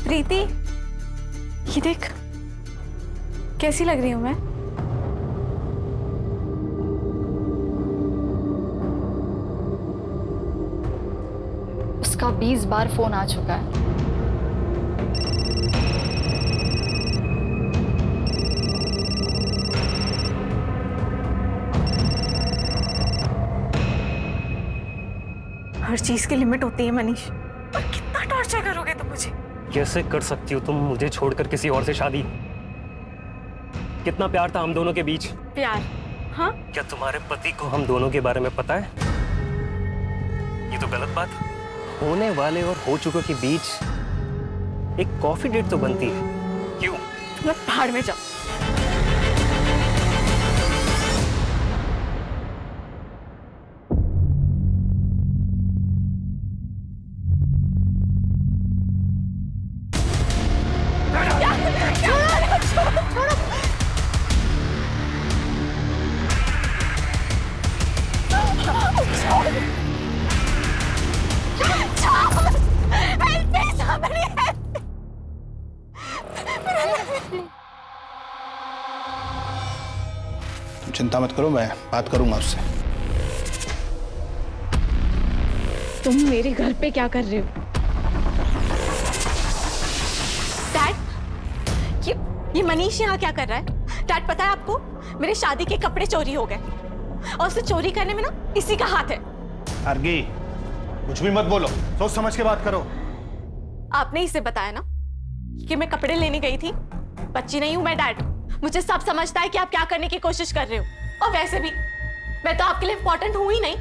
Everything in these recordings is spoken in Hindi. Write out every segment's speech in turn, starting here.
प्रीति, ये देख कैसी लग रही हूं मैं। उसका 20 बार फोन आ चुका है। हर चीज की लिमिट होती है मनीष, और कितना टॉर्चर करोगे तुम मुझे। कैसे कर सकती हो तुम मुझे छोड़कर किसी और से शादी? कितना प्यार था हम दोनों के बीच। प्यार? हाँ। क्या तुम्हारे पति को हम दोनों के बारे में पता है? ये तो गलत बात है। होने वाले और हो चुके के बीच एक कॉफी डेट तो बनती है। क्यों? तुम पहाड़ में जाओ। चिंता मत करो, मैं बात करूंगा उससे। तुम मेरे घर पे क्या कर रहे हो? डैड, ये मनीष यहाँ क्या कर रहा है? डैड, पता है आपको, मेरे शादी के कपड़े चोरी हो गए, और उसे चोरी करने में ना इसी का हाथ है। आर्गी, कुछ भी मत बोलो, सोच समझ के बात करो। आपने इसे बताया ना कि मैं कपड़े लेने गई थी। बच्ची नहीं हूं मैं डैड, मुझे सब समझता है कि आप क्या करने की कोशिश कर रहे हो। और वैसे भी मैं तो आपके लिए इंपॉर्टेंट हूं ही नहीं।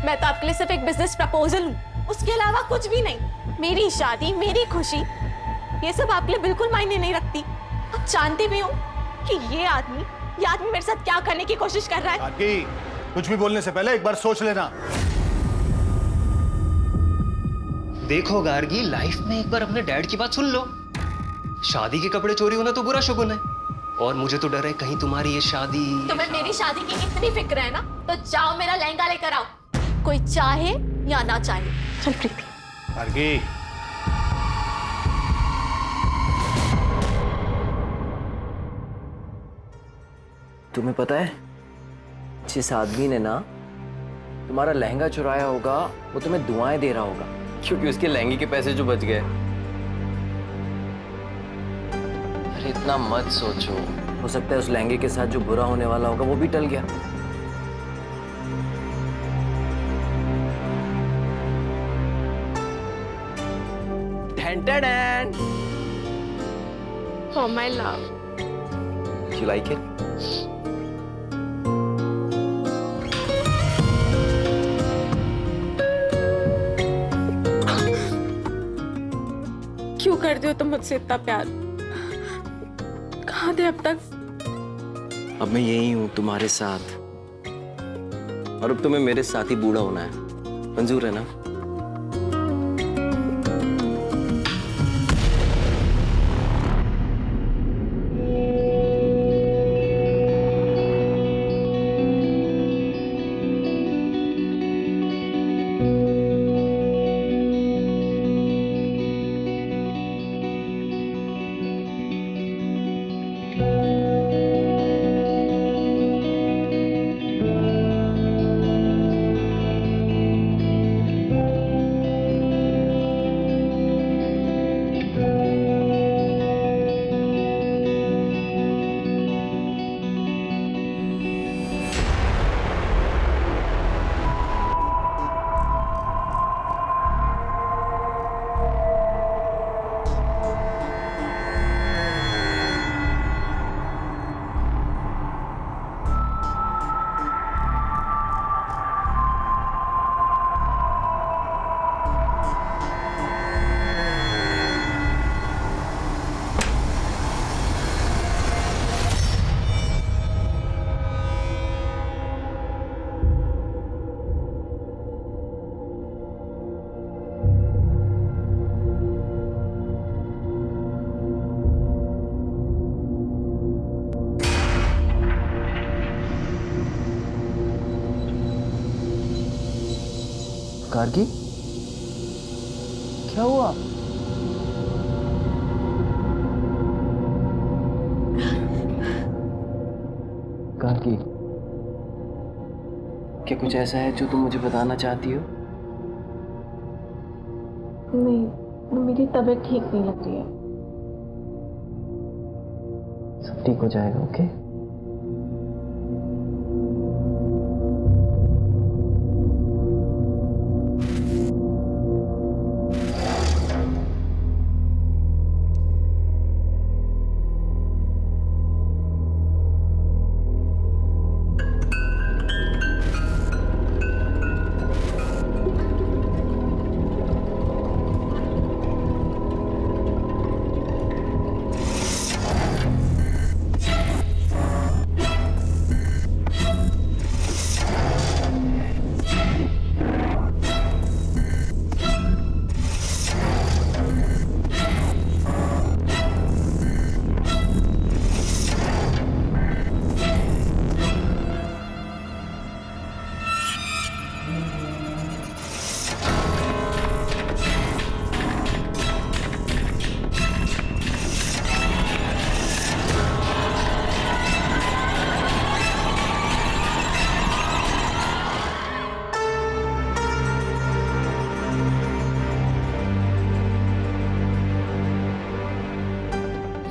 मैं तो आपके लिए सिर्फ एक बिजनेस प्रपोजल हूं, उसके अलावा कुछ भी नहीं। मेरी शादी, मेरी खुशी, ये सब आपके लिए बिल्कुल मायने नहीं रखती। आप जानते भी हो कि ये आदमी मेरे साथ क्या करने की कोशिश कर रहा है। आर्गी, कुछ भी बोलने से पहले एक बार सोच लेना। देखो गार्गी, लाइफ में एक बार अपने डैड की बात सुन लो। शादी के कपड़े चोरी होना तो बुरा शुगुन है, और मुझे तो डर है कहीं तुम्हारी ये शादी। तुम्हें मेरी शादी की इतनी फिक्र है ना, तो जाओ मेरा लहंगा लेकर आओ, कोई चाहे या ना चाहे। चल प्रीति। आर्गी, तुम्हें पता है, जिस आदमी ने ना तुम्हारा लहंगा चुराया होगा, वो तुम्हें दुआएं दे रहा होगा, क्योंकि उसके लहंगे के पैसे जो बच गए। अरे इतना मत सोचो, हो सकता है उस लहंगे के साथ जो बुरा होने वाला होगा वो भी टल गया। Dun-dun-dun. Oh my love. You like it? क्यों करते हो तुम मुझसे इतना प्यार? कहाँ थे अब तक? अब मैं यही हूँ तुम्हारे साथ, और अब तुम्हें मेरे साथ ही बूढ़ा होना है। मंजूर है ना? गार्गी, क्या हुआ? गार्गी, क्या कुछ ऐसा है जो तुम मुझे बताना चाहती हो? नहीं, मेरी तबीयत ठीक नहीं लग रही है। सब ठीक हो जाएगा, ओके?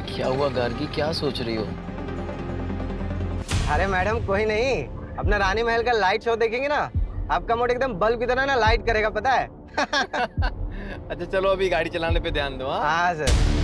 क्या हुआ गार्गी, क्या सोच रही हो? अरे मैडम कोई नहीं, अपना रानी महल का लाइट शो देखेंगे ना, आपका मूड एकदम बल्ब की तरह ना लाइट करेगा, पता है? अच्छा चलो अभी गाड़ी चलाने पे ध्यान दो। हाँ सर।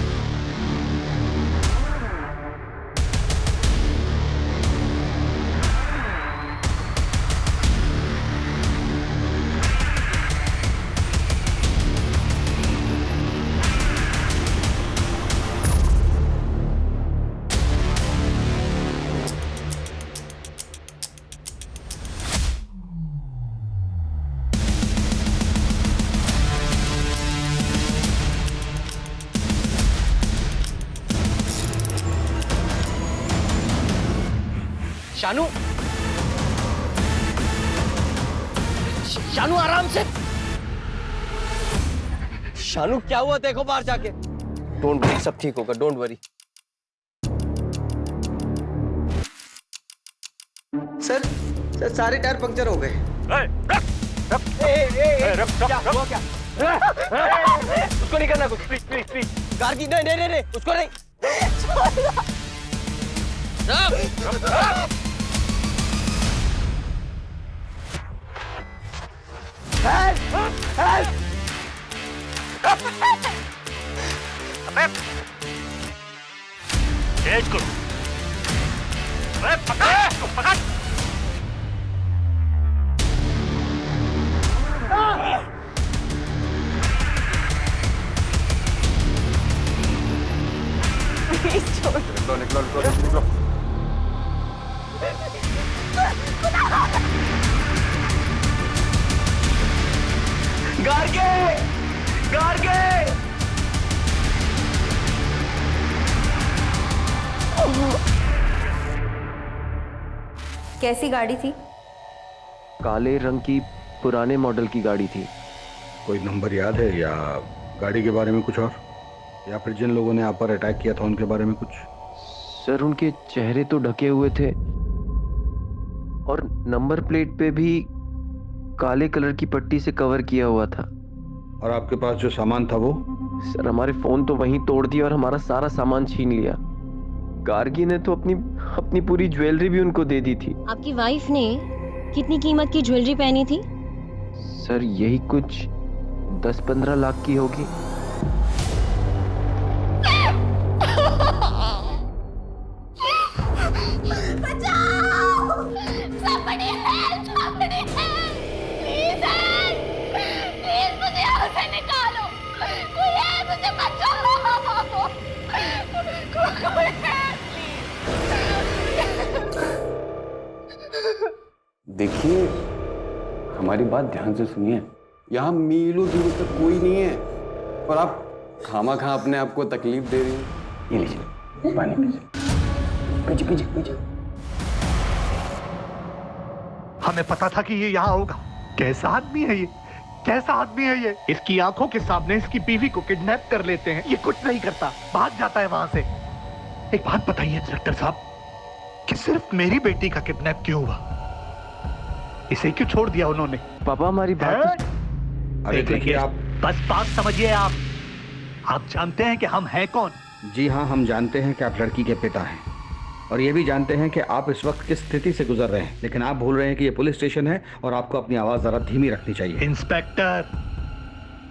शानू, शानू आराम से। शानू क्या हुआ, देखो बाहर जाके। डोंट वरी, सब ठीक होगा, डोंट वरी। सर सारे टायर पंक्चर हो गए। उसको नहीं करना कुछ, प्लीज प्लीज प्लीज। गार्गी नहीं नहीं नहीं, उसको नहीं। तेज करो। पकड़ पकड़। निकलो निकलो निकलो निकलो। गार्गी, गार्गी। कैसी गाड़ी थी? काले रंग की पुराने मॉडल की गाड़ी थी। कोई नंबर याद है या गाड़ी के बारे में कुछ और, या फिर जिन लोगों ने आप पर अटैक किया था उनके बारे में कुछ? सर उनके चेहरे तो ढके हुए थे और नंबर प्लेट पे भी काले कलर की पट्टी से कवर किया हुआ था। और आपके पास जो सामान था वो? सर हमारे फोन तो वहीं तोड़ दिया और हमारा सारा सामान छीन लिया। गार्गी ने तो अपनी पूरी ज्वेलरी भी उनको दे दी थी। आपकी वाइफ ने कितनी कीमत की ज्वेलरी पहनी थी? सर यही कुछ 10-15 लाख की होगी। देखिए हमारी बात ध्यान से सुनिए, यहाँ मीलों दूर तक कोई नहीं है और आप खामा-खा अपने आप को तकलीफ दे रही हैं। ये लीजिए पानी पीजिए पीजिए पीजिए। हमें पता था कि ये यहाँ होगा। कैसा आदमी है ये, कैसा आदमी है ये। इसकी आंखों के सामने इसकी बीवी को किडनैप कर लेते हैं, ये कुछ नहीं करता, भाग जाता है वहां से। एक बात बताइए इंस्पेक्टर साहब, कि सिर्फ मेरी बेटी का किडनैप क्यों हुआ? इसे क्यों छोड़ दिया उन्होंने? पापा हमारी बात अरे देख देखिए लेंगे आप। बस बात समझिए आप जानते हैं कि हम हैं कौन? जी हाँ, हम जानते हैं कि आप लड़की के पिता हैं और ये भी जानते हैं कि आप इस वक्त किस स्थिति से गुजर रहे हैं, लेकिन आप भूल रहे हैं कि ये पुलिस स्टेशन है और आपको अपनी आवाज जरा धीमी रखनी चाहिए। इंस्पेक्टर,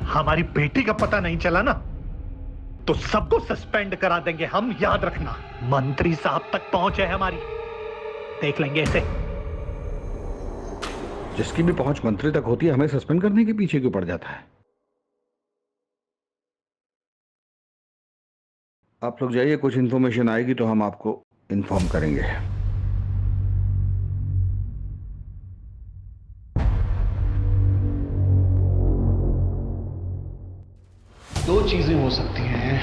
हमारी बेटी का पता नहीं चला ना तो सबको सस्पेंड करा देंगे हम, याद रखना। मंत्री साहब तक पहुंच है हमारी, देख लेंगे इसे। जिसकी भी पहुंच मंत्री तक होती है, हमें सस्पेंड करने के पीछे क्यों पड़ जाता है? आप लोग जाइए, कुछ इन्फॉर्मेशन आएगी तो हम आपको इन्फॉर्म करेंगे। दो चीजें हो सकती हैं,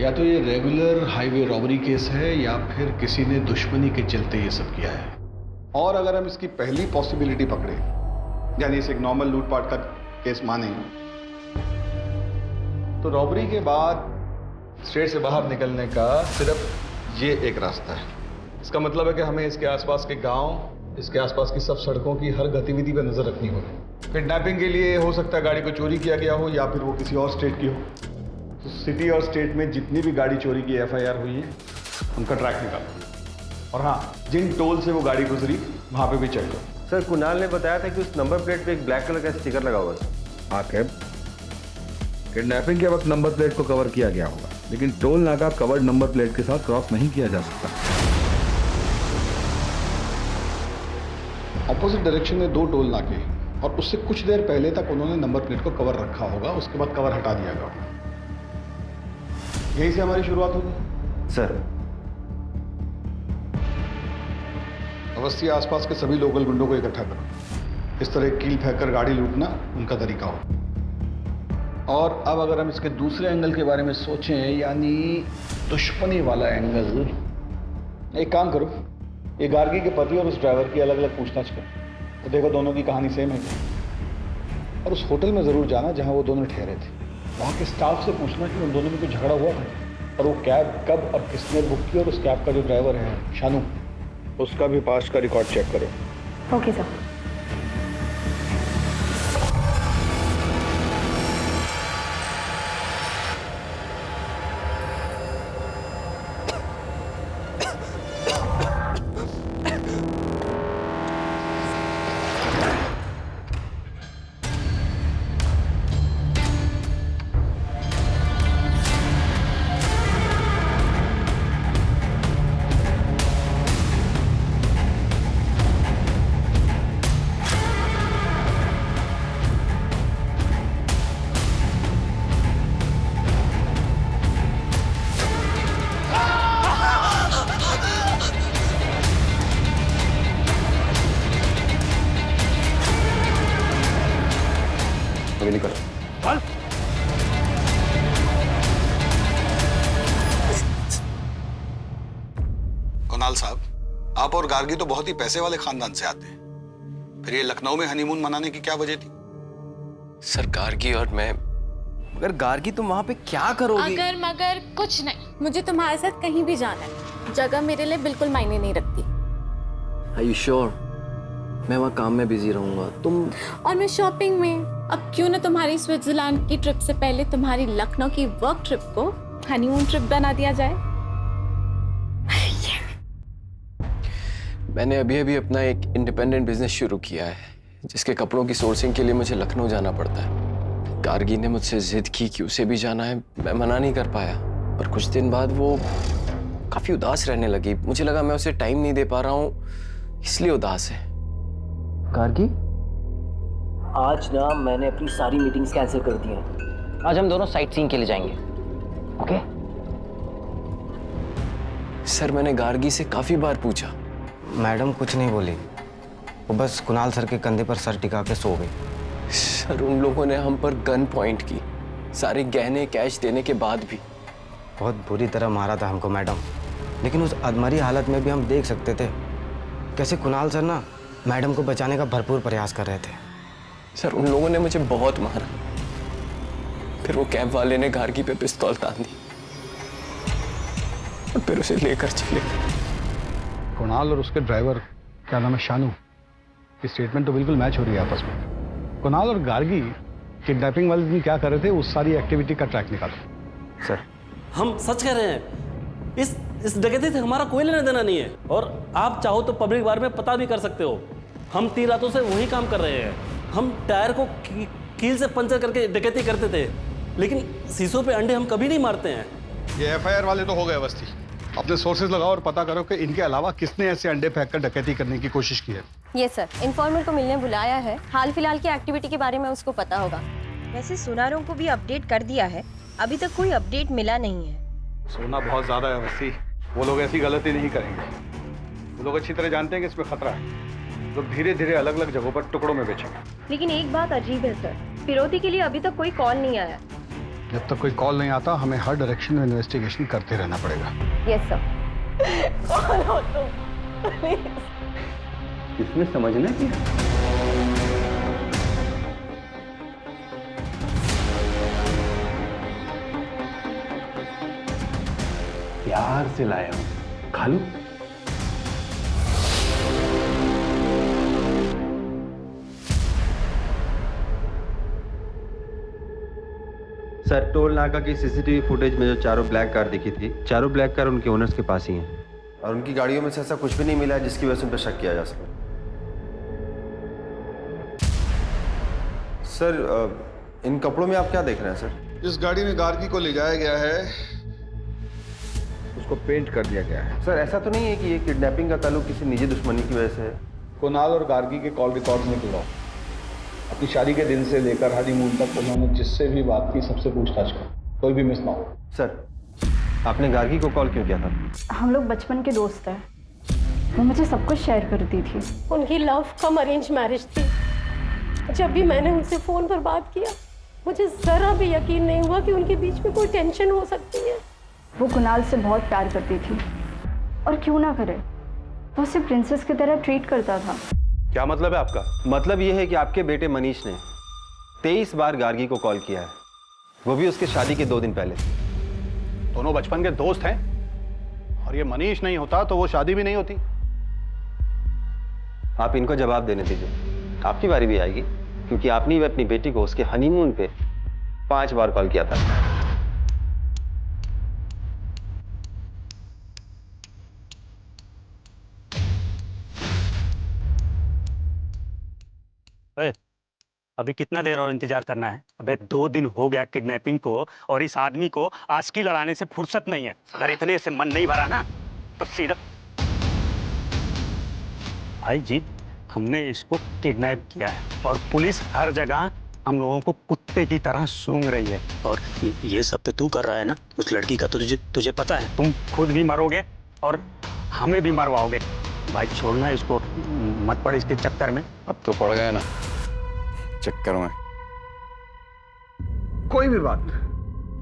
या तो ये रेगुलर हाईवे रॉबरी केस है या फिर किसी ने दुश्मनी के चलते ये सब किया है। और अगर हम इसकी पहली पॉसिबिलिटी पकड़े, यानी इसे एक नॉर्मल लूटपाट का केस माने, तो रॉबरी के बाद स्टेट से बाहर निकलने का सिर्फ ये एक रास्ता है। इसका मतलब है कि हमें इसके आसपास के गांव, इसके आसपास की सब सड़कों की हर गतिविधि पर नजर रखनी होगी। किडनैपिंग के लिए हो सकता है गाड़ी को चोरी किया गया हो या फिर वो किसी और स्टेट की हो। तो सिटी और स्टेट में जितनी भी गाड़ी चोरी की FIR हुई है उनका ट्रैक निकालो, और हाँ, जिन टोल से वो गाड़ी गुजरी वहाँ पे भी चेक करो। सर, कुणाल ने बताया था कि उस नंबर प्लेट पे एक ब्लैक कलर का स्टिकर लगा हुआ था। आखिर किडनैपिंग के वक्त नंबर प्लेट को कवर किया गया होगा, लेकिन टोल नाका कवर्ड नंबर प्लेट के साथ क्रॉस नहीं किया जा सकता। ऑपोजिट डायरेक्शन में 2 टोल नाके और उससे कुछ देर पहले तक उन्होंने नंबर प्लेट को कवर रखा होगा, उसके बाद कवर हटा दिया गया। यहीं से हमारी शुरुआत होगी। सर, अवस्थी आसपास के सभी लोकल गुंडों को इकट्ठा करो। इस तरह कील फेंक कर गाड़ी लूटना उनका तरीका हो। और अब अगर हम इसके दूसरे एंगल के बारे में सोचें, यानी दुश्मनी वाला एंगल, एक काम करो, ये गार्गी के पति और उस ड्राइवर की अलग अलग पूछताछ करो तो देखो दोनों की कहानी सेम है क्या। और उस होटल में ज़रूर जाना जहां वो दोनों ठहरे थे, वहाँ के स्टाफ से पूछना कि उन दोनों में कोई झगड़ा हुआ था और वो कैब कब और किसने बुक की, और उस कैब का जो ड्राइवर है शानू, उसका भी पास्ट का रिकॉर्ड चेक करो। Okay sir. अभी निकल। कुणाल साहब, आप और गार्गी तो बहुत ही पैसे वाले खानदान से आते हैं, फिर ये लखनऊ में हनीमून मनाने की क्या वजह थी? सर गार्गी और मैं, मगर गार्गी तुम वहाँ पे क्या करोगी? अगर मगर कुछ नहीं, मुझे तुम्हारे साथ कहीं भी जाना है। जगह मेरे लिए बिल्कुल मायने नहीं रखती। Are you sure? मैं वहाँ काम में बिजी रहूंगा, तुम। और मैं शॉपिंग में। अब क्यों ना तुम्हारी स्विट्जरलैंड की ट्रिप से पहले तुम्हारी लखनऊ की वर्क ट्रिप को हनीमून ट्रिप बना दिया जाए। मैंने अभी अभी अपना एक इंडिपेंडेंट बिजनेस शुरू किया है, जिसके कपड़ों की सोर्सिंग के लिए मुझे लखनऊ जाना पड़ता है। गार्गी ने मुझसे जिद की कि उसे भी जाना है, मैं मना नहीं कर पाया। पर कुछ दिन बाद वो काफी उदास रहने लगी। मुझे लगा मैं उसे टाइम नहीं दे पा रहा हूँ, इसलिए उदास है। गार्गी, आज ना मैंने अपनी सारी मीटिंग्स कैंसिल कर दी हैं। आज हम दोनों साइट सीइंग के लिए जाएंगे, ओके? सर मैंने गार्गी से काफी बार पूछा। मैडम कुछ नहीं बोली, वो बस कुणाल सर के कंधे पर सर टिका के सो गई। सर उन लोगों ने हम पर गन पॉइंट की, सारे गहने कैश देने के बाद भी। बहुत बुरी तरह मारा था हमको मैडम, लेकिन उस अधमरी हालत में भी हम देख सकते थे कैसे कुणाल सर ना मैडम को बचाने का भरपूर प्रयास कर रहे थे। सर उन लोगों ने मुझे बहुत मारा, फिर वो कैब वाले ने गार्गी पे पिस्तौल तान दी और फिर उसे लेकर चले गए। कुणाल और उसके ड्राइवर, क्या नाम है, शानू, की स्टेटमेंट तो बिल्कुल मैच हो रही है आपस में। कुणाल और गार्गी किडनैपिंग वाले दिन क्या कर रहे थे, उस सारी एक्टिविटी का ट्रैक निकालो। सर हम सच कह रहे हैं, इस डकैती से हमारा कोई लेना देना नहीं है, और आप चाहो तो पब्लिक बारे में पता भी कर सकते हो। हम 3 रातों से वही काम कर रहे हैं। हम टायर को कील से पंचर करके डकैती करते थे, लेकिन शीशों पे अंडे हम कभी नहीं मारते हैं। ये एफआईआर वाले तो हो गए अवस्थी। अपने सोर्सेज लगाओ और पता करो कि इनके अलावा किसने ऐसे अंडे फेंक कर डकैती करने की कोशिश की है। ये सर, इन्फॉर्मर को मिलने बुलाया है। हाल फिलहाल की एक्टिविटी के बारे में उसको पता होगा। वैसे सुनारों को भी अपडेट कर दिया है, अभी तक कोई अपडेट मिला नहीं है। सोना बहुत ज्यादा है अवस्थी, वो लोग ऐसी गलती नहीं करेंगे। वो लोग अच्छी तरह जानते हैं कि इसमें खतरा है। लोग धीरे धीरे अलग अलग जगहों पर टुकड़ों में बेचेंगे। लेकिन एक बात अजीब है सर, फिरौती के लिए अभी तक कोई कॉल नहीं आया। जब तक कोई कॉल नहीं आता, हमें हर डायरेक्शन में इन्वेस्टिगेशन करते रहना पड़ेगा। Yes sir. इसमें समझना क्या? प्यार से लाया हूं, खा लो। सर, टोल नाका की सीसीटीवी फुटेज में जो चारों ब्लैक कार दिखी थी, चारों ब्लैक कार उनके ओनर्स के पास ही हैं। और उनकी गाड़ियों में से ऐसा कुछ भी नहीं मिला है जिसकी वजह से उन पर शक किया जा सके। सर, इन कपड़ों में आप क्या देख रहे हैं सर? जिस गाड़ी में गार्गी को ले जाया गया है, उसको पेंट कर दिया गया है। सर, ऐसा तो नहीं है कि ये किडनैपिंग का ताल्लुक किसी निजी दुश्मनी की वजह से है? कुणाल और गार्गी के कॉल रिकॉर्ड निकलवाओ। अपनी शादी के दिन से लेकर हनीमून तक उन्होंने जिससे भी बात की सबसे पूछताछ करो, कोई भी मिस ना हो। सर, आपने गार्गी को कॉल क्यों किया था? हम लोग बचपन के दोस्त हैं। वो मुझे सब कुछ शेयर करती थी। उनकी लव कम अरेंज मैरिज थी। जब भी मैंने उनसे फोन पर बात किया, मुझे जरा भी यकीन नहीं हुआ कि उनके बीच में कोई टेंशन हो सकती है। वो कुणाल से बहुत प्यार करती थी, और क्यों ना करे, वो उसे प्रिंसेस की तरह ट्रीट करता था। क्या मतलब है आपका? मतलब ये है कि आपके बेटे मनीष ने 23 बार गार्गी को कॉल किया है, वो भी उसके शादी के 2 दिन पहले। दोनों बचपन के दोस्त हैं, और ये मनीष नहीं होता तो वो शादी भी नहीं होती। आप इनको जवाब देने दीजिए, आपकी बारी भी आएगी, क्योंकि आपने भी अपनी बेटी को उसके हनीमून पे 5 बार कॉल किया था। अभी कितना देर और इंतजार करना है? अबे 2 दिन हो गया किडनैपिंग को, और इस आदमी को आस्की लड़ाने से फुर्सत नहीं है। अगर इतने से मन नहीं भरा ना तो सीधा भाई जी, हमने इसको किडनैप किया है, और पुलिस हर जगह हम लोगों को कुत्ते की तरह सूंघ रही है। और ये सब तो तू कर रहा है ना उस लड़की का, तो तुझे पता है तुम खुद भी मरोगे और हमें भी मरवाओगे। भाई छोड़ना इसको, मत पड़ इसके चक्कर में। अब तो पड़ गए ना चक्कर में। कोई भी बात,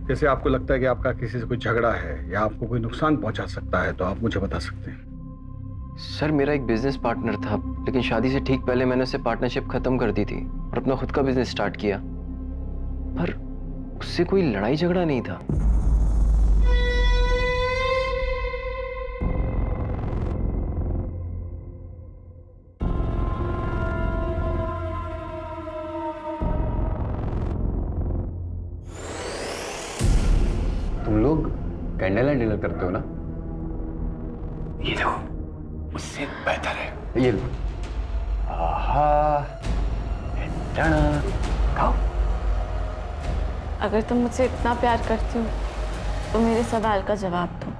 जैसे आपको लगता है कि आपका किसी से कोई झगड़ा है या आपको कोई नुकसान पहुंचा सकता है, तो आप मुझे बता सकते हैं। सर, मेरा एक बिजनेस पार्टनर था, लेकिन शादी से ठीक पहले मैंने उससे पार्टनरशिप खत्म कर दी थी और अपना खुद का बिजनेस स्टार्ट किया। पर उससे कोई लड़ाई झगड़ा नहीं था। तुम लोग कैंडल लाइट डिनर करते हो ना? ये देखो, उससे बेहतर है ये लो। आहा, खाओ। अगर तुम मुझसे इतना प्यार करती हो तो मेरे सवाल का जवाब दो।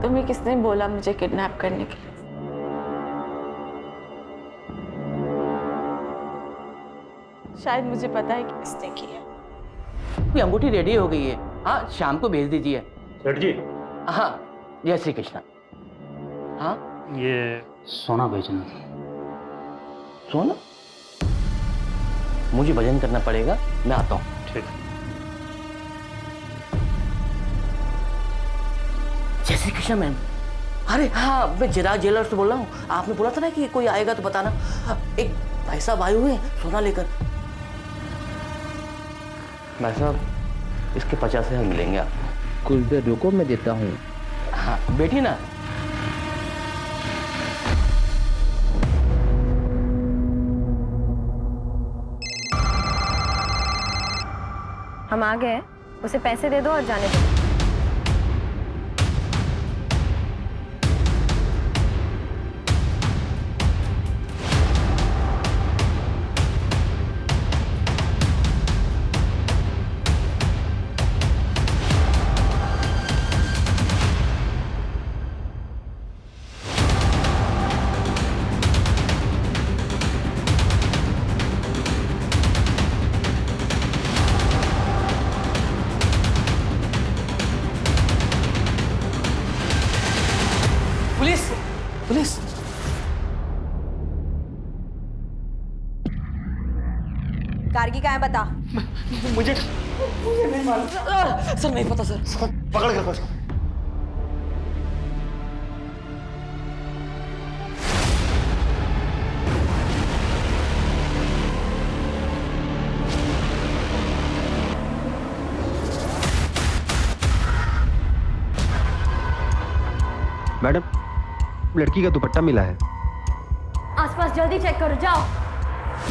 तुम्हें किसने बोला मुझे किडनैप करने के लिए? शायद मुझे पता है कि किसने किया। कोई अंगूठी रेडी हो गई है, हाँ शाम को भेज दीजिए। सेठ जी, हाँ जय श्री कृष्णा। हाँ ये सोना भेजना था। सोना? मुझे भजन करना पड़ेगा, मैं आता हूँ। ठीक। जय श्री कृष्णा मैम। अरे हाँ, मैं चिराग ज्वेलर्स से बोल रहा हूँ। आपने बोला था ना कि कोई आएगा तो बताना। एक भाई साहब आए हुए हैं सोना लेकर। भाई साहब, इसके 50,000 मिलेंगे आपको। कुछ देर रुको, मैं देता हूँ। हाँ बैठी ना। हम आ गए, उसे पैसे दे दो और जाने दो। Police police. गार्गी कहाँ है बता। मुझे नहीं मालूम सर, नहीं पता सर। पकड़ कर बस। मैडम, लड़की का दुपट्टा मिला है। आसपास जल्दी चेक करो, जाओ।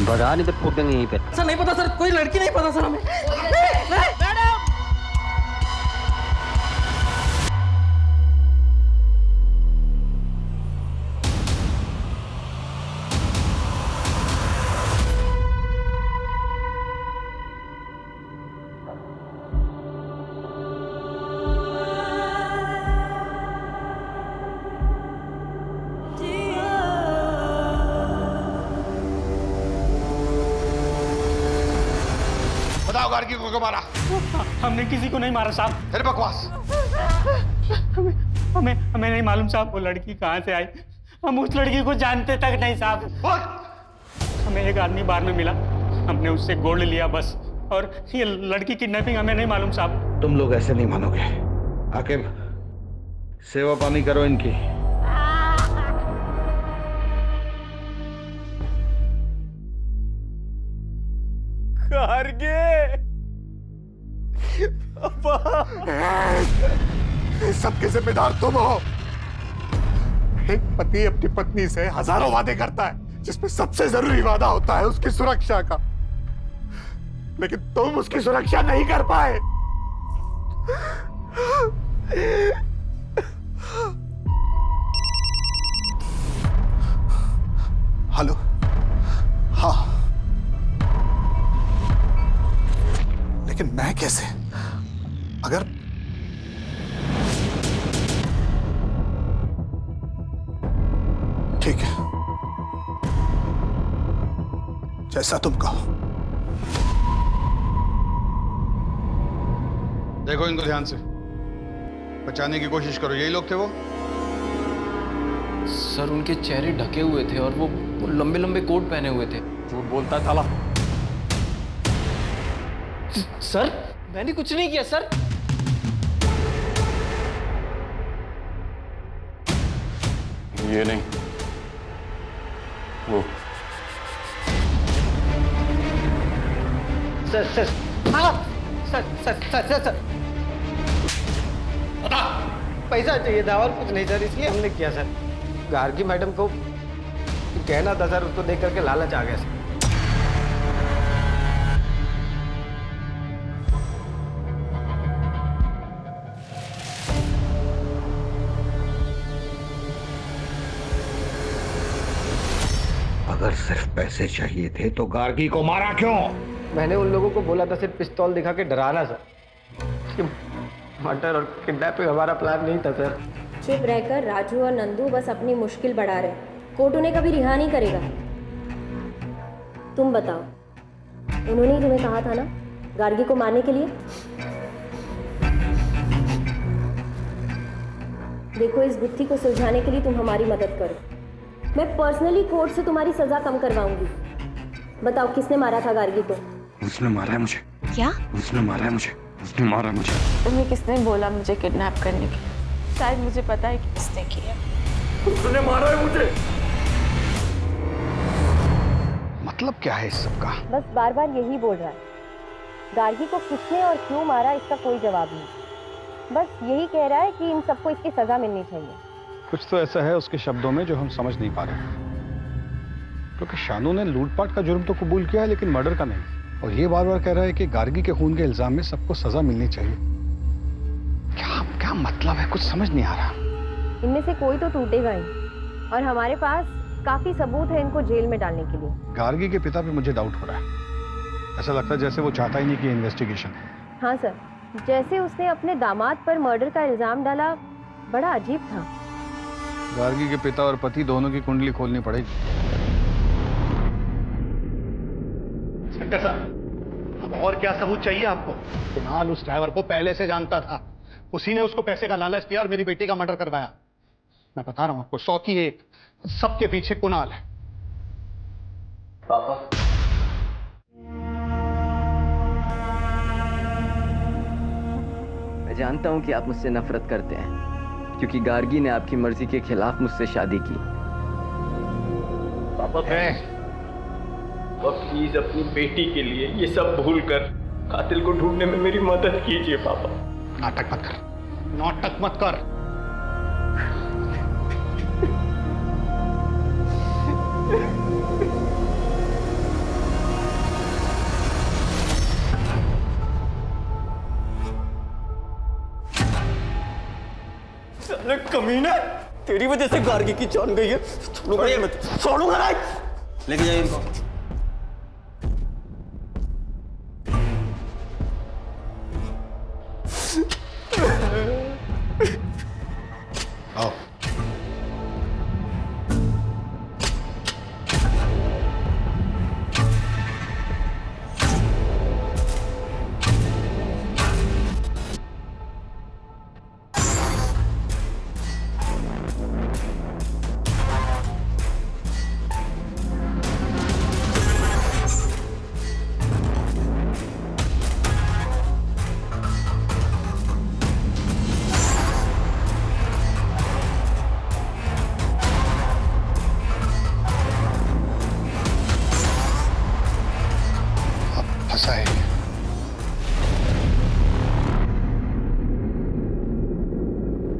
बता नहीं तो ठोक देंगे यहीं पे। सर नहीं पता सर, कोई लड़की नहीं पता सर हमें। मैडम बताओ गार्गी को क्यों मारा? हमने किसी को नहीं मारा साहब। फिर बकवास। हमें नहीं मालूम साहब वो लड़की कहाँ से आई। हम उस लड़की को जानते तक नहीं साहब। हमें एक आदमी बार में मिला, हमने उससे गोल्ड लिया बस। और ये लड़की किडनैपिंग हमें नहीं मालूम साहब। तुम लोग ऐसे नहीं मानोगे। आकिब, सेवा पानी करो इनकी। सबके जिम्मेदार तुम हो। एक पति अपनी पत्नी से हजारों वादे करता है, जिसमें सबसे जरूरी वादा होता है उसकी सुरक्षा का, लेकिन तुम उसकी सुरक्षा नहीं कर पाए। हेलो। हाँ, लेकिन मैं कैसे? अगर ठीक है, जैसा तुम कहो। देखो इनको ध्यान से, बचाने की कोशिश करो। यही लोग थे वो? सर उनके चेहरे ढके हुए थे और वो लंबे लंबे कोट पहने हुए थे। झूठ बोलता है साला। सर मैंने कुछ नहीं किया सर। ये नहीं, वो सर सर हाँ sir sir sir sir sir पैसा चाहिए था और कुछ नहीं सर, इसलिए हमने किया सर। गार्गी मैडम को कहना था सर, उसको देख करके लालच आ गया सर। अगर सिर्फ पैसे चाहिए थे तो गार्गी को मारा क्यों? मैंने उन लोगों को बोला था सिर्फ पिस्तौल दिखा के डराना सर। मर्डर और किडनैपिंग हमारा प्लान नहीं था सर। चुप रहकर राजू और नंदू बस अपनी मुश्किल बढ़ा रहे। कोर्ट उन्हें कभी रिहा नहीं करेगा। तुम बताओ, उन्होंने ही तुम्हें कहा था ना गार्गी को मारने के लिए। देखो, इस गुत्थी को सुलझाने के लिए तुम हमारी मदद करो। मैं पर्सनली कोर्ट से तुम्हारी सजा कम करवाऊंगी। बताओ, किसने मारा था गार्गी को? उसने मारा है मुझे। क्या? उसने मारा है मुझे। उसने मारा मुझे। तुम्हें किसने बोला मुझे किडनैप करने के? शायद मुझे पता है कि किसने किया। उसने मारा है मुझे। मतलब क्या है इस सब का? बस बार बार यही बोल रहा है। गार्गी को किसने और क्यों मारा इसका कोई जवाब नहीं। बस यही कह रहा है कि इन सबको इसकी सजा मिलनी चाहिए। कुछ तो ऐसा है उसके शब्दों में जो हम समझ नहीं पा रहे, क्योंकि शानू ने लूटपाट का जुर्म तो कबूल किया है लेकिन मर्डर का नहीं, और ये बार बार कह रहा है कि गार्गी के खून के इल्जाम में सबको सजा मिलनी चाहिए। क्या क्या मतलब है, कुछ समझ नहीं आ रहा। इनमें से कोई तो टूटेगा ही, और हमारे पास काफी सबूत है इनको जेल में डालने के लिए। गार्गी के पिता पे मुझे डाउट हो रहा है, ऐसा लगता है जैसे वो चाहता ही नहीं कि इन्वेस्टिगेशन। हाँ सर, जैसे उसने अपने दामाद पर मर्डर का इल्जाम डाला, बड़ा अजीब था। गार्गी के पिता और पति दोनों की कुंडली खोलनी पड़ेगी। इंस्पेक्टर साहब, अब और क्या सबूत चाहिए आपको? कुणाल उस ड्राइवर को पहले से जानता था, उसी ने उसको पैसे का लालच दिया और मेरी बेटी का मर्डर करवाया। मैं बता रहा हूं आपको, 100 की एक, सबके पीछे कुणाल है। पापा, मैं जानता हूं कि आप मुझसे नफरत करते हैं, क्योंकि गार्गी ने आपकी मर्जी के खिलाफ मुझसे शादी की। पापा प्लीज अपनी बेटी के लिए ये सब भूल कर कातिल को ढूंढने में मेरी मदद कीजिए पापा। नाटक मत कर, नाटक मत कर। अरे कमीना, तेरी वजह से गार्गी की जान गई है। छोड़ूंगा नहीं। लेके जाइए इनको। आओ।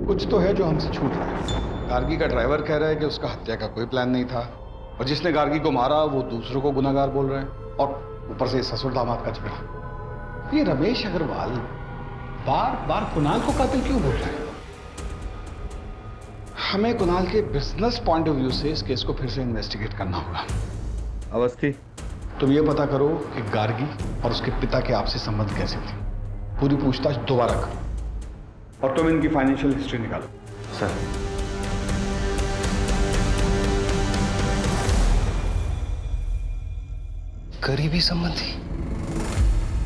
कुछ तो है जो हमसे छूट रहा है। गार्गी का ड्राइवर कह रहा है कि उसका हत्या का कोई प्लान नहीं था, और जिसने गार्गी को मारा वो दूसरों को गुनाहगार बोल रहे हैं, और ऊपर से ससुर दामाद का झगड़ा। ये रमेश अग्रवाल बार बार कुणाल को कातिल क्यों बोल रहे हैं? हमें कुणाल के बिजनेस पॉइंट ऑफ व्यू से इस केस को फिर से इन्वेस्टिगेट करना होगा। अवस्थी, तुम ये पता करो कि गार्गी और उसके पिता के आपसी संबंध कैसे थे। पूरी पूछताछ दोबारा करो, और तुम इनकी फाइनेंशियल हिस्ट्री निकालो। सर, करीबी संबंधी?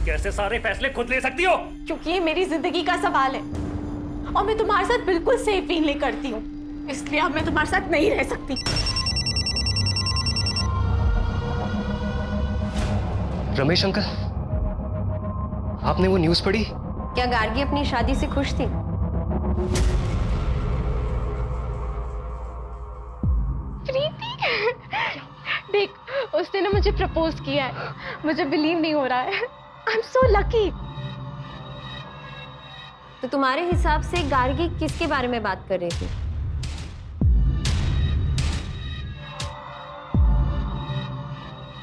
कैसे सारे फैसले खुद ले सकती हो? क्योंकि ये मेरी जिंदगी का सवाल है और मैं तुम्हारे साथ बिल्कुल सेफ फील नहीं करती हूँ, इसलिए अब मैं तुम्हारे साथ नहीं रह सकती। रमेश अंकल, आपने वो न्यूज़ पढ़ी? क्या गार्गी अपनी शादी से खुश थी? प्रीति, देख, उसने ना मुझे प्रपोज किया है, मुझे बिलीव नहीं हो रहा है। I am so lucky. तो तुम्हारे हिसाब से गार्गी किसके बारे में बात कर रही थी?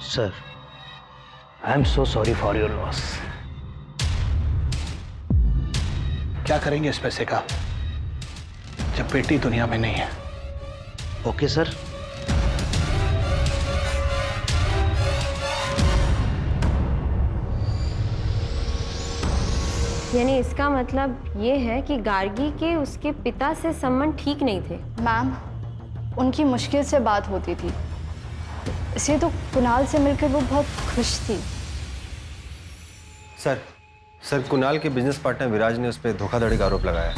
Sir, I am so sorry for your loss. क्या करेंगे इस पैसे का जब बेटी दुनिया में नहीं है? Okay sir. यानी इसका मतलब ये है कि गार्गी के उसके पिता से संबंध ठीक नहीं थे। मैम, उनकी मुश्किल से बात होती थी, इसलिए तो कुणाल से मिलकर वो बहुत खुश थी। सर, कुणाल के बिजनेस पार्टनर विराज ने उस पर धोखाधड़ी का आरोप लगाया।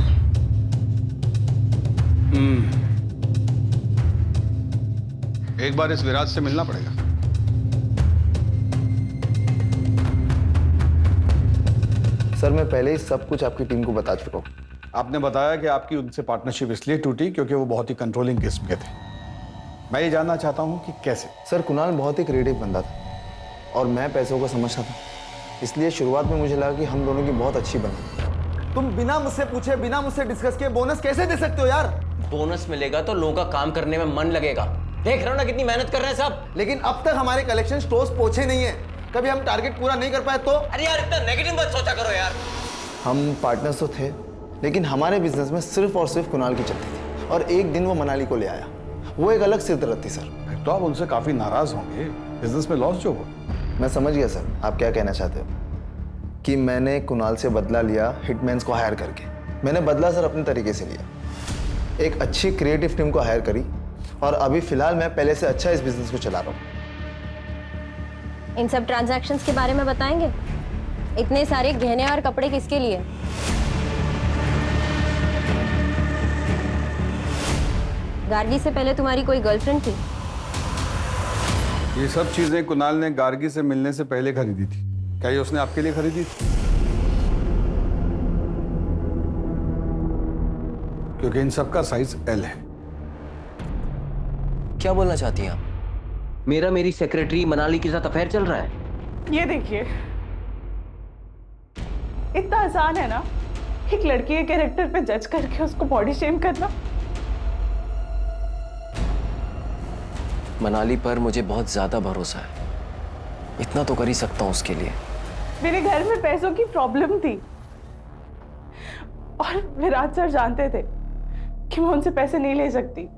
एक बार इस विराज से मिलना पड़ेगा। सर, मैं पहले ही सब कुछ आपकी टीम को बता चुका हूँ। आपने बताया कि आपकी उनसे पार्टनरशिप इसलिए टूटी क्योंकि वो बहुत ही कंट्रोलिंग किस्म के थे। मैं ये जानना चाहता हूँ कि कैसे। सर, कुणाल बहुत ही क्रिएटिव बंदा था और मैं पैसों को समझता था, इसलिए शुरुआत में मुझे लगा कि हम दोनों की बहुत अच्छी बनी। तुम बिना मुझसे पूछे, बिना मुझसे डिस्कस किए बोनस कैसे दे सकते हो यार? बोनस मिलेगा तो लोगों का काम करने में मन लगेगा। देख रहे हो ना कितनी मेहनत कर रहे हैं सब। लेकिन अब तक हमारे कलेक्शन स्टोर्स पहुंचे नहीं है। कभी हम टारगेट पूरा नहीं कर पाए तो? अरे यार इतना नेगेटिव मत सोचा करो यार। हम पार्टनर्स तो थे, लेकिन हमारे बिजनेस में सिर्फ और सिर्फ कुणाल की चलती थी, और एक दिन वो मनाली को ले आया। वो एक अलग सिरदर्द थी सर। फिर तो आप उनसे काफी नाराज होंगे, बिजनेस में लॉस जो हुआ। मैं समझ गया सर आप क्या कहना चाहते हो, कि मैंने कुणाल से बदला लिया हिटमैन्स को हायर करके। मैंने बदला सर अपने तरीके से लिया, एक अच्छी क्रिएटिव टीम को हायर करी, और अभी फिलहाल मैं पहले से अच्छा इस बिजनेस को चला रहा हूँ। इन सब ट्रांजैक्शंस के बारे में बताएंगे? इतने सारे गहने और कपड़े किसके लिए? गार्गी से पहले तुम्हारी कोई गर्लफ्रेंड थी? ये सब चीजें कुणाल ने गार्गी से मिलने से पहले खरीदी थी। क्या ये उसने आपके लिए खरीदी थी? क्योंकि इन सब का साइज एल है। क्या बोलना चाहती हैं आप? मेरा मेरी सेक्रेटरी मनाली के साथ अफेयर चल रहा है। ये देखिए, इतना आसान है ना एक लड़की के कैरेक्टर पे जज करके उसको बॉडी शेम करना। मनाली पर मुझे बहुत ज्यादा भरोसा है, इतना तो कर ही सकता हूँ उसके लिए। मेरे घर में पैसों की प्रॉब्लम थी और विराट सर जानते थे कि मैं उनसे पैसे नहीं ले सकती,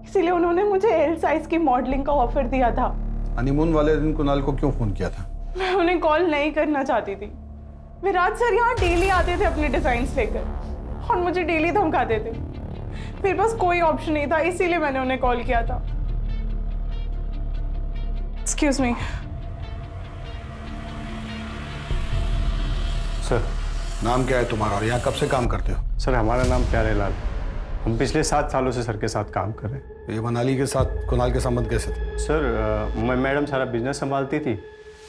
इसीलिए उन्होंने मुझे एल साइज की मॉडलिंग का ऑफर दिया था। हनीमून वाले दिन कुणाल को क्यों फोन किया था? मैं उन्हें कॉल नहीं करना चाहती थी। विराट सर यहाँ डेली आते थे अपने डिजाइन्स लेकर और मुझे डेली धमकाते थे। मेरे पास कोई ऑप्शन नहीं था, इसीलिए मैंने उन्हें कॉल किया था। Excuse me sir. नाम क्या है तुम्हारा और यहाँ कब से काम करते हो? सर हमारा नाम प्यारेलाल, हम पिछले 7 सालों से सर के साथ काम कर रहे हैं। ये मनाली के साथ कुणाल के संबंध कैसे थे? सर मैडम सारा बिजनेस संभालती थी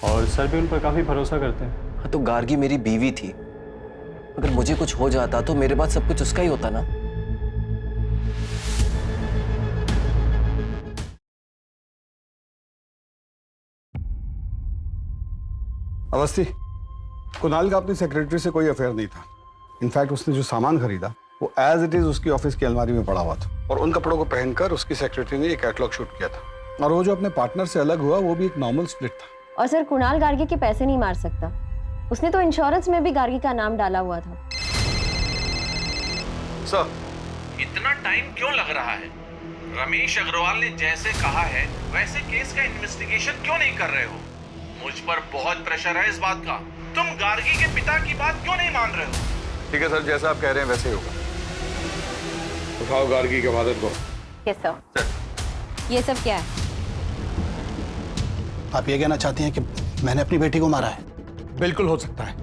और सर भी उन पर काफ़ी भरोसा करते हैं। हाँ तो गार्गी मेरी बीवी थी, अगर मुझे कुछ हो जाता तो मेरे बाद सब कुछ उसका ही होता ना। अवस्थी, कुणाल का अपनी सेक्रेटरी से कोई अफेयर नहीं था। इनफैक्ट उसने जो सामान खरीदा वो एज इट इज उसकी ऑफिस की अलमारी में पड़ा हुआ था, और उन कपड़ों को पहनकर उसकी सेक्रेटरी ने एक कैटलॉग शूट किया था। और वो जो अपने पार्टनर से अलग हुआ वो भी एक नॉर्मल स्प्लिट था। और सर कुणाल गार्गी के पैसे नहीं मार सकता, उसने तो इंश्योरेंस में भी गार्गी का नाम डाला हुआ था। सर, इतना टाइम क्यों लग रहा है? रमेश अग्रवाल ने जैसे कहा है वैसे केस का इन्वेस्टिगेशन क्यों नहीं कर रहे हो? मुझ पर बहुत प्रेशर है इस बात का। तुम गार्गी के पिता की बात क्यों नहीं मान रहे हो? ठीक है सर, जैसा आप कह रहे हैं वैसे ही होगा। उठाओ गार्गी के फादर को। Yes sir. ये सब क्या है? आप ये कहना चाहती हैं कि मैंने अपनी बेटी को मारा है? बिल्कुल हो सकता है।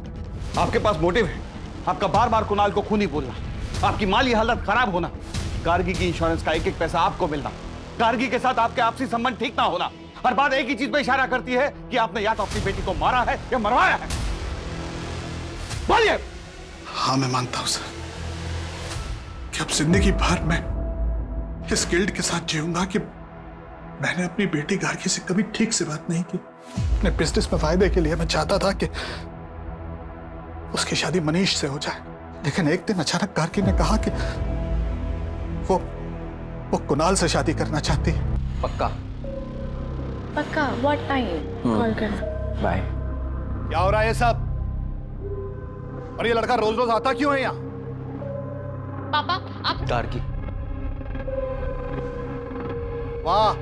आपके पास मोटिव है, आपका बार बार कुणाल को खूनी बोलना, आपकी माली हालत खराब होना, गार्गी की इंश्योरेंस का एक एक पैसा आपको मिलना, गार्गी के साथ आपके आपसी संबंध ठीक ना होना। हर बात एक ही चीज पे इशारा करती है कि आपने या तो अपनी बेटी को मारा है या मरवाया है। बोलिए। हाँ मैं मानता हूं सर कि अब जिंदगी भर मैं इस गिल्ट के साथ जीऊंगा कि मैंने अपनी बेटी गार्गी से कभी ठीक से बात नहीं की। अपने बिजनेस में फायदे के लिए मैं चाहता था कि उसकी शादी मनीष से हो जाए, लेकिन एक दिन अचानक गार्गी ने कहा कि वो कुणाल से शादी करना चाहती है। पक्का? पक्का। What time? कॉल करना। बाय। क्या हो रहा है ये सब? और ये लड़का रोज रोज आता क्यों है यहाँ? पापा आप। गार्गी। वाह,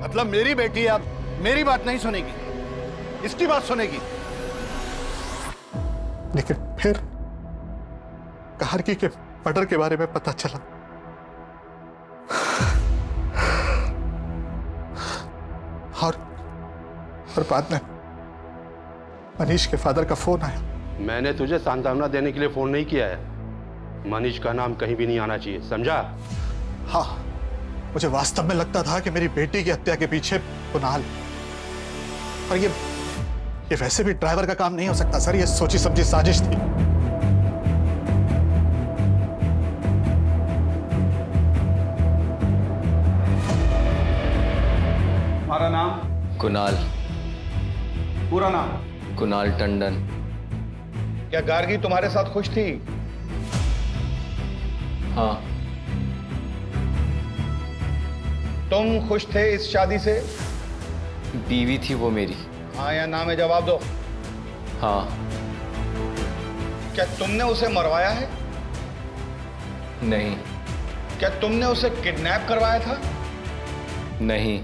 मतलब मेरी बेटी अब मेरी बात नहीं सुनेगी, इसकी बात सुनेगी। लेकिन फिर गार्गी के मर्डर के बारे में पता चला। और बाद में मनीष के फादर का फोन आया। मैंने तुझे सांत्वना देने के लिए फोन नहीं किया है। मनीष का नाम कहीं भी नहीं आना चाहिए, समझा? हाँ, मुझे वास्तव में लगता था कि मेरी बेटी की हत्या के पीछे कुणाल, और ये वैसे भी ड्राइवर का काम नहीं हो सकता सर, ये सोची समझी साजिश थी। हमारा नाम? कुणाल। पूरा नाम? कुणाल टंडन। क्या गार्गी तुम्हारे साथ खुश थी? हाँ। तुम खुश थे इस शादी से? बीवी थी वो मेरी। हाँ या ना में जवाब दो। हाँ। क्या तुमने उसे मरवाया है? नहीं। क्या तुमने उसे किडनैप करवाया था? नहीं।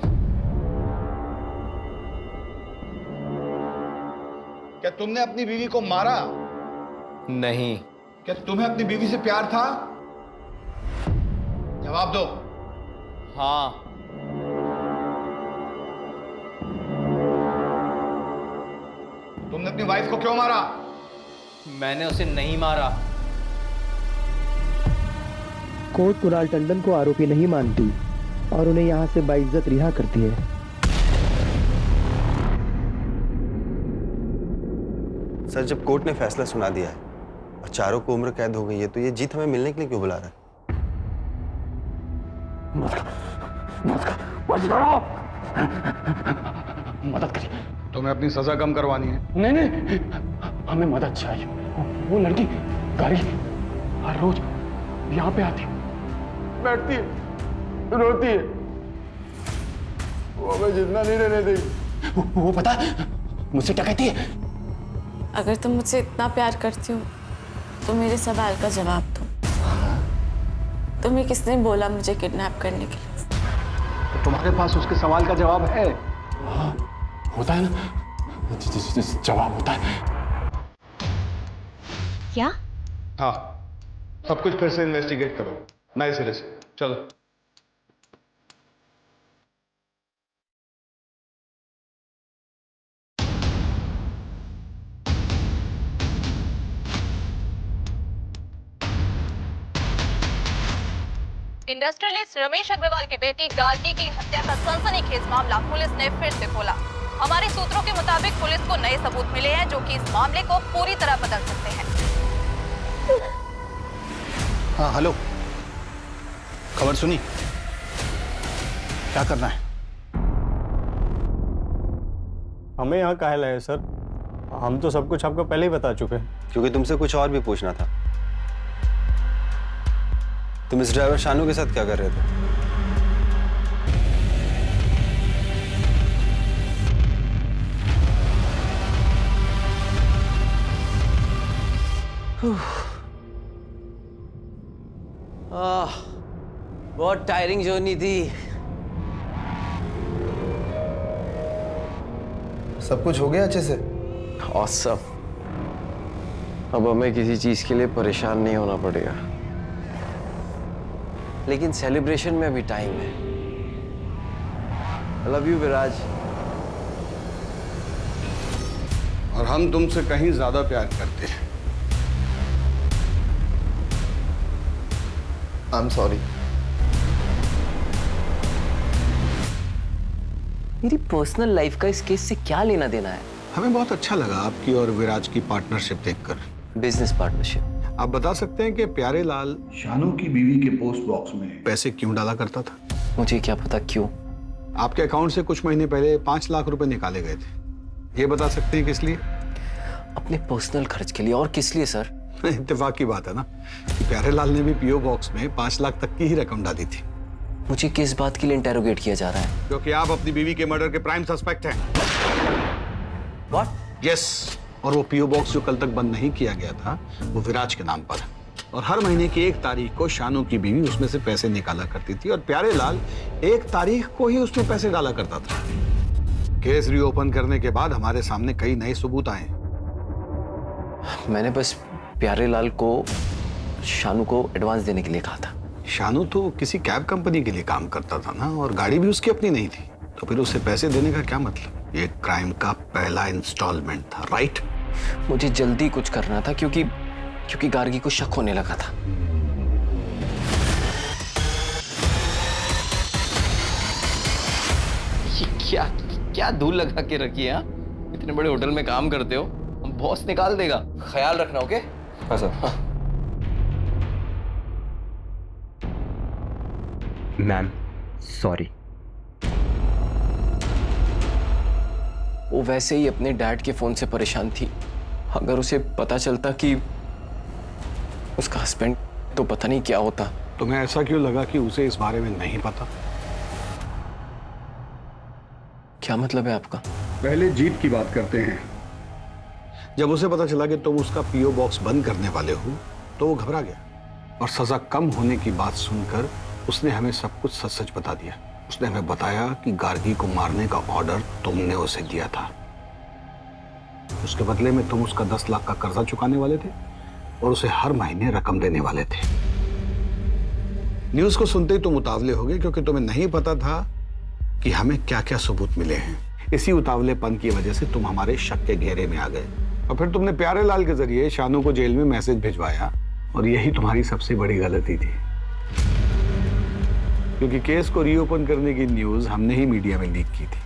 क्या तुमने अपनी बीवी को मारा? नहीं। क्या तुम्हें अपनी बीवी से प्यार था? जवाब दो। हाँ। तुमने अपनी वाइफ को क्यों मारा? मैंने उसे नहीं मारा। कोर्ट कुणाल टंडन को आरोपी नहीं मानती और उन्हें यहां से बाइज्जत रिहा करती है। सर, जब कोर्ट ने फैसला सुना दिया है और चारों को उम्र कैद हो गई है, तो ये जीत हमें मिलने के लिए क्यों बुला रहा है? मदद करिए। तुम्हें अपनी सजा कम करवानी है? नहीं नहीं, हमें मदद चाहिए। वो लड़की गाड़ी हर रोज यहाँ पे आती, बैठती है, रोती है, वो हमें जितना नहीं रहने देगी। वो पता है मुझसे क्या कहती है? अगर तुम मुझसे इतना प्यार करती हो तो मेरे सवाल का जवाब दो। तुम्हें किसने बोला मुझे किडनैप करने के लिए? तो तुम्हारे पास उसके सवाल का जवाब है? हाँ, होता है ना, जवाब होता है। क्या? हाँ, सब कुछ फिर से इन्वेस्टिगेट करो नए सिरे से। चलो। इंडस्ट्रियलिस्ट रमेश अग्रवाल की बेटी गार्गी की हत्या का सनसनीखेज मामला पुलिस ने फिर से खोला। हमारे सूत्रों के मुताबिक पुलिस को नए सबूत मिले हैं जो कि इस मामले को पूरी तरह बदल सकते हैं। हाँ हेलो, खबर सुनी? क्या करना है? हमें यहाँ काहे लाए सर? हम तो सब कुछ आपको पहले ही बता चुके हैं। क्योंकि तुमसे कुछ और भी पूछना था। तुम इस ड्राइवर शानू के साथ क्या कर रहे थे? बहुत टायरिंग जर्नी थी। सब कुछ हो गया अच्छे से? ऑसम। अब हमें किसी चीज के लिए परेशान नहीं होना पड़ेगा। लेकिन सेलिब्रेशन में अभी टाइम है। आई लव यू विराज। और हम तुमसे कहीं ज्यादा प्यार करते हैं। I am sorry. मेरी पर्सनल लाइफ का इस केस से क्या लेना देना है? हमें बहुत अच्छा लगा आपकी और विराज की पार्टनरशिप देखकर। Business partnership. आप बता सकते हैं कि प्यारे लाल शानू की बीवी के पोस्ट बॉक्स में पैसे क्यों डाला करता था? मुझे क्या पता क्यों। आपके अकाउंट से कुछ महीने पहले 5 लाख रुपए निकाले गए थे। ये बता सकते हैं किस लिए? अपने पर्सनल खर्च के लिए। और किस लिए सर? इत्तेफाक की बात है ना कि प्यारे लाल ने भी पीओ बॉक्स में 5 लाख तक की ही रकम डाली थी। मुझे किस बात के लिए इंटेरोगेट किया जा रहा है? क्योंकि आप अपनी बीवी के मर्डर के प्राइम सस्पेक्ट हैं। What? यस। और वो पीओ बॉक्स जो कल तक बंद नहीं किया गया था वो विराज के नाम पर है। और हर महीने की 1 तारीख को शानू की बीवी उसमें से पैसे निकाला करती थी और प्यारे लाल 1 तारीख को ही उसमें पैसे डाला करता था। केस रीओपन करने के बाद हमारे सामने कई नए सबूत आए। मैंने बस प्यारे लाल को शानू को एडवांस देने के लिए कहा था। शानू तो किसी कैब कंपनी के लिए काम करता था ना, और गाड़ी भी उसकी अपनी नहीं थी, तो फिर उसे पैसे देने का क्या मतलब? ये क्राइम का पहला इंस्टॉलमेंट था, राइट? मुझे जल्दी कुछ करना था क्योंकि गार्गी को शक होने लगा था। ये क्या धूल लगा के रखी है? इतने बड़े होटल में काम करते हो, बॉस निकाल देगा। ख्याल रखना, ओके? हाँ सर। Ma'am sorry. वो वैसे ही अपने डैड के फोन से परेशान थी अगर उसे पता चलता कि उसका हस्बैंड, तो पता नहीं क्या होता। तुम्हें ऐसा क्यों लगा कि उसे इस बारे में नहीं पता? क्या मतलब है आपका? पहले जीत की बात करते हैं। जब उसे पता चला कि तुम उसका पीओ बॉक्स बंद करने वाले हो तो वो घबरा गया और सजा कम होने की बात सुनकर उसने हमें सब कुछ सच सच बता दिया। उसने हमें बताया कि गार्गी को मारने का ऑर्डर तुमने उसे दिया था। उसके बदले में तुम उसका 10 लाख का कर्जा चुकाने वाले थे और उसे हर महीने रकम देने वाले थे। न्यूज़ को सुनते ही तुम उतावले हो गए क्योंकि तुम्हें नहीं पता था कि हमें क्या क्या सबूत मिले हैं। इसी उतावलेपन की वजह से तुम हमारे शक के घेरे में आ गए और फिर तुमने प्यारे लाल के जरिए शानू को जेल में मैसेज भिजवाया और यही तुम्हारी सबसे बड़ी गलती थी, क्योंकि केस को रीओपन करने की न्यूज़ हमने ही मीडिया में लीक की थी।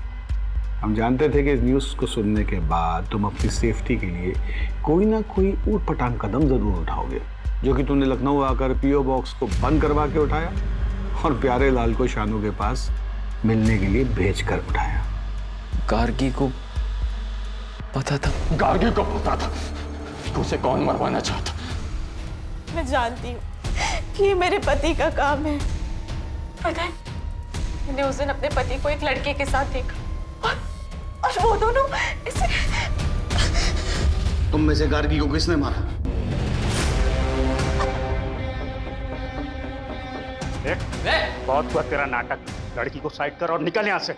हम जानते थे कि इस न्यूज़ को सुनने के बाद तुम अपनी सेफ्टी के लिए कोई ना कोई ऊट-पटांग कदम जरूर उठाओगे, जो कि तुमने लखनऊ आकर पीओ बॉक्स को बंद करवा के उठाया और प्यारे लाल को शानू के पास मिलने के लिए भेज कर उठाया। गार्गी को पता था? गार्गी को पता था कि उसे कौन मरवाना चाहता। मैं जानती हूँ कि ये मेरे पति का काम है। पता है, मैंने उस दिन अपने पति को एक लड़के के साथ देखा और वो दोनों इसे... तुम में से गार्गी को किसने मारा? बहुत हुआ तेरा नाटक। लड़की को साइड कर और निकल यहाँ से।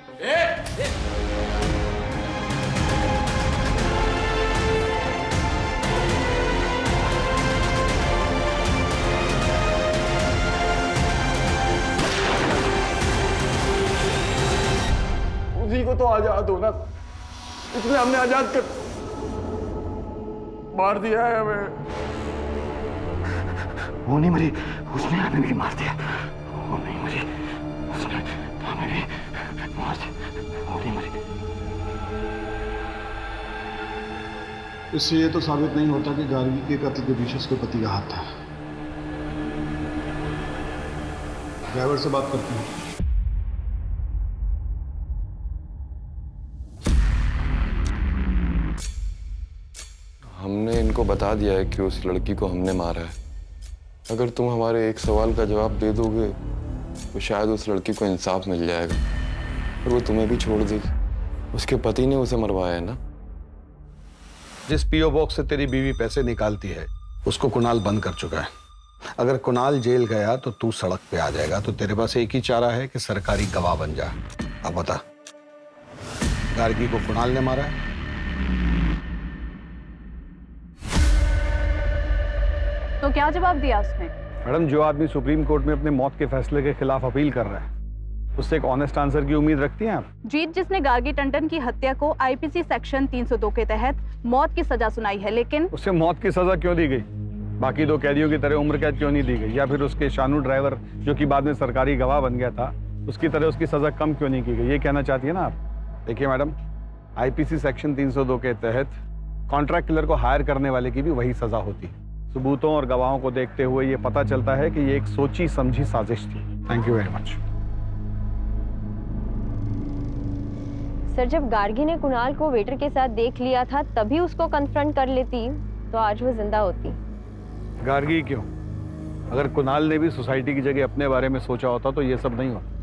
उसी को तो आजाद होना, इसलिए हमने आजाद कर मार दिया है हमें। वो नहीं मरी, उसने हमें भी मार दिया। वो नहीं मरी, उसने हमें भी मार दिया। वो नहीं मरी। इससे ये तो साबित नहीं होता कि गार्गी के कत्ल के पीछे उसके पति का हाथ था। ड्राइवर से बात करते हैं। हमने इनको बता दिया है कि उस लड़की को हमने मारा है। अगर तुम हमारे एक सवाल का जवाब दे दोगे तो शायद उस लड़की को इंसाफ मिल जाएगा और वो तुम्हें भी छोड़ देगी। उसके पति ने उसे मरवाया है ना। जिस पीओ बॉक्स से तेरी बीवी पैसे निकालती है उसको कुणाल बंद कर चुका है। अगर कुणाल जेल गया तो तू सड़क पे आ जाएगा। तो तेरे पास एक ही चारा है कि सरकारी गवाह बन जा। अब बता, गार्गी को कुणाल ने मारा है? तो क्या जवाब दिया उसने? मैडम, जो आदमी सुप्रीम कोर्ट में अपने मौत के फैसले के खिलाफ अपील कर रहा है उससे एक ऑनेस्ट आंसर की उम्मीद रखती हैं आप? जीत जिसने गार्गी टंडन की हत्या को आईपीसी सेक्शन 302 के तहत मौत की सजा सुनाई है, लेकिन उसे मौत की सजा क्यों दी गई? बाकी दो कैदियों की तरह उम्र कैद क्यों नहीं दी गई? या फिर उसके शानू ड्राइवर जो कि बाद में सरकारी गवाह बन गया था उसकी तरह उसकी सजा कम क्यों नहीं की गई? ये कहना चाहती है ना आप? देखिए मैडम, आईपीसी सेक्शन 302 के तहत कॉन्ट्रैक्ट किलर को हायर करने वाले की भी वही सजा होती है। सबूतों और गवाहों को देखते हुए ये पता चलता है कि ये एक सोची समझी साजिश थी। Thank you very much. Sir, जब गार्गी ने कुणाल को वेटर के साथ देख लिया था तभी उसको कन्फ्रंट कर लेती तो आज वो जिंदा होती। गार्गी क्यों? अगर कुणाल ने भी सोसाइटी की जगह अपने बारे में सोचा होता तो ये सब नहीं होता।